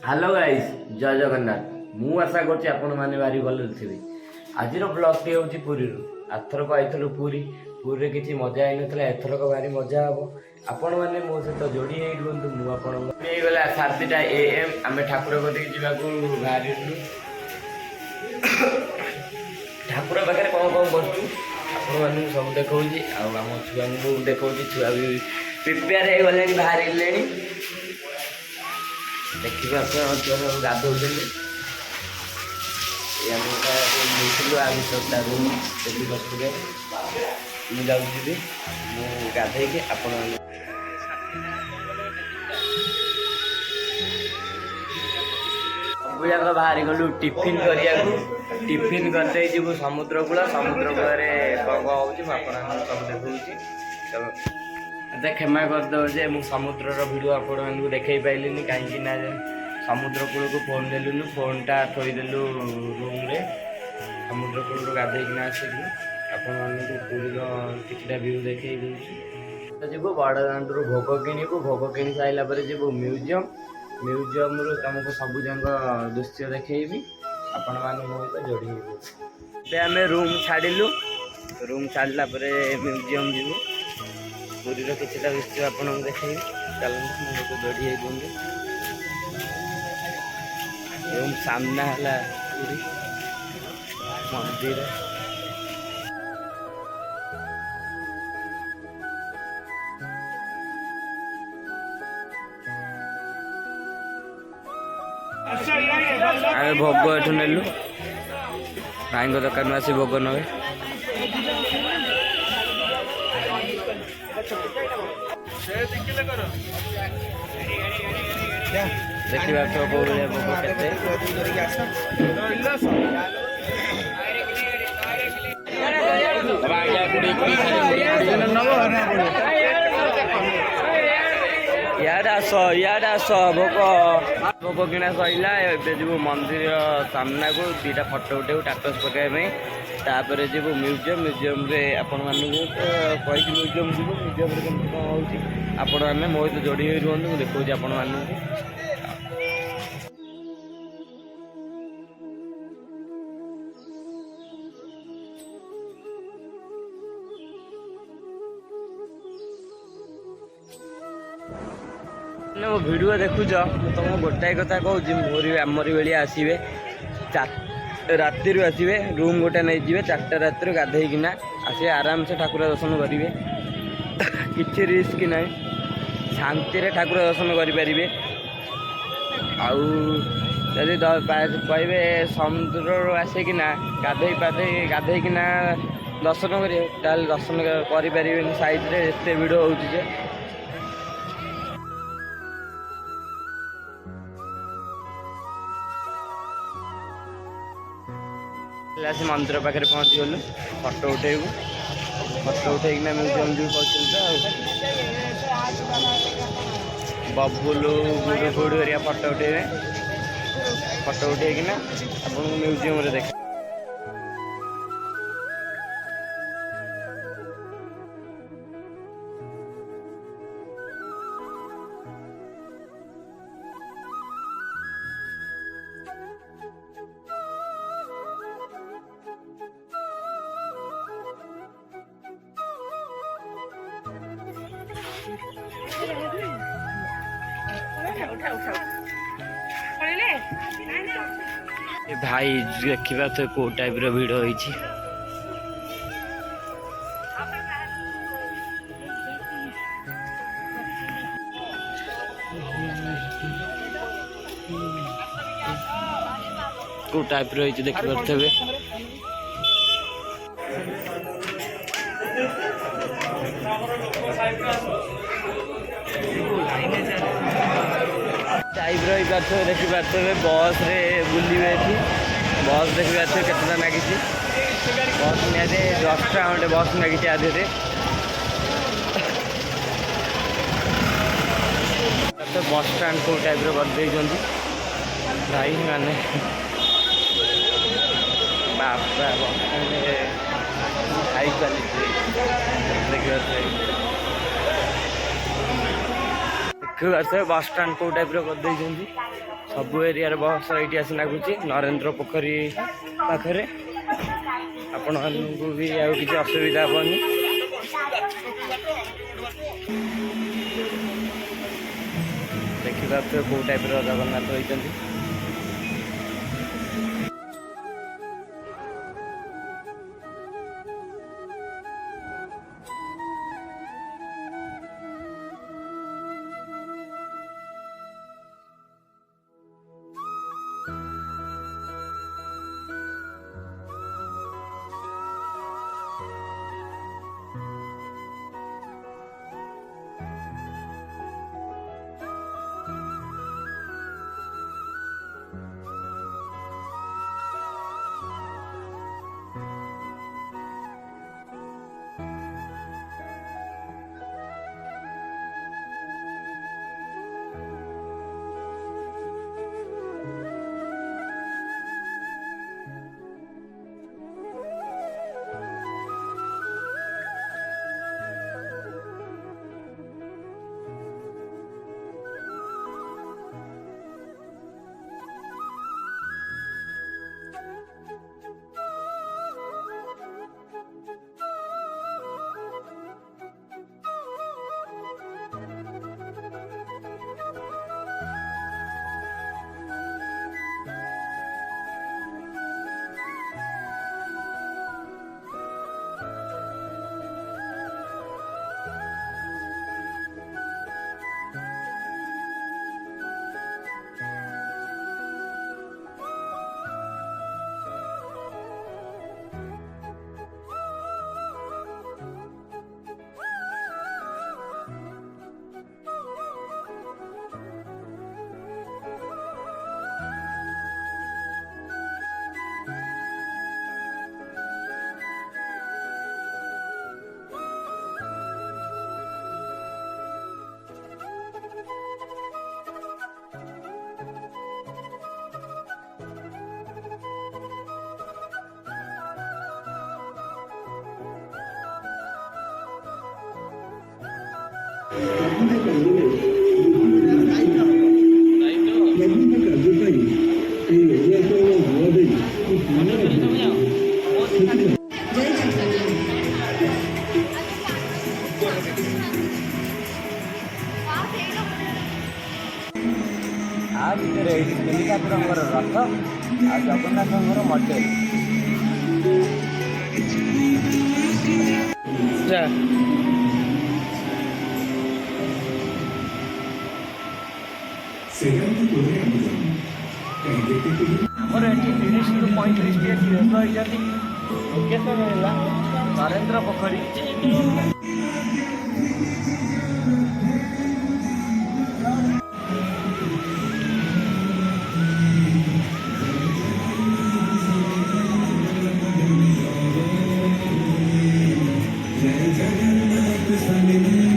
Hello guys जय जगन्नाथ मु आशा करछि आपण माने भारी भल थिबे। आजिर ब्लॉग टी होछि पुरी रु आथरक आइथलु पुरी रे किछि मजा आइ नथला एथरक भारी मजा हबो। आपण माने मो सहित जोड़ी हेइ रुंतु मु आपण हे गला 7:30 AM आमे ठाकुर गति जिबा को भारिलु। ठाकुर पाखे कौन कौन करछु आपण माने सब देखौछि आ हम छुआ को देखौछि। छुआ भी प्रिपेयर हे गले भारी लेनी देखिए सब गाधोचंदी रूम देखी बसुए मुझे जाऊँगी गाधे आपण सबुजाक बाहरी गलु टिफिन करिया टिफिन करते जीवु समुद्र कूल कौन कौन होची सब देखा मत क्षमा करदे जे मु समुद्र भिडियो आपण देखई पाइलिनी कहीं समुद्र कूल को फोन देलुनु फोनटा थोईदेलु रूम रे समुद्र कूल गाधेकिना आसिलु आपण किछटा व्यू देखई दूँ जीव बड़दाण्डु भोग किणु भोग किणी सारा पर जीव म्यूजियम म्यूजियम रु तुमको सब जंग दृश्य देखी आपण मान जोड़ी आम रूम छाड़िलु रूम छाड़ा म्यूजियम जीवु पुरी किसी दृश्य आपको देखी चलते जोड़ी रूम सामना है पुरी मंदिर आम भोग एठू नेलु भाई दुकान आसी भोग नवे देखा तो भोग इड आस भोग भोग किना सैला जीव मंदिर सामना को दीटा फटो उठे टाटस पकाइबा तापर जीव म्यूजियम म्यूजियम रे आपण मानू कही म्यूजियम जीव म्यूजियम रे कौन होची आपण मैंने मो सहित जोड़ी हो रुहतु देखा आपण मानू मो भिडियो देखुच तुमको गोटाए कथा कहूँ मोरी आमरी बेलिया आसवे राति आसवे रूम गोटे नहीं जी 4टा राति गाधेकिना आसवे आराम से ठाकुर दर्शन करेंगे किसी रिस्क ना शांति ठाकुर दर्शन करें आदि कहे समुद्र आसिकिना गाधेकिना दर्शन करेंगे दर्शन करें साइड एत भिड़ हो आसी मंदिर पाखे पहुँची गलु फटो उठेबू फटो उठेकिना म्यूजियम जो बबुलू गुडू फुडू हरिया फटो उठेबे फटो उठेकिना आपन म्यूजियम रे देख भाई देखा तो कौ टाइप भिड़ हो कौ टाइप देखी पारे टाइप देखी पारे बस रे बुलवे बस देखी पारे केतना लगी बस निहती 10टा खंडे बस लगी आधे तो बस स्टाण कौ टाइप कर भाई माने बापा हाई क्वालिटी देखिए देखिए बस स्टाण कौ टाइप कर सब एरिया बस ये आसी लगुच नरेंद्र पोखरी पाखे आपण मानू भी आ कि असुविधा हेनी। देखा कौ टाइप जगन्नाथ होती। ठाकुर रथ आ जगन्नाथ मडेल आमर ये 30 ରୁ 35 ରେଳ ହେଇଛନ୍ତି। ଲୋକେସନ ହେଲା ନରେନ୍ଦ୍ର ପୋଖରୀ। जय जगन्नाथ स्वामी।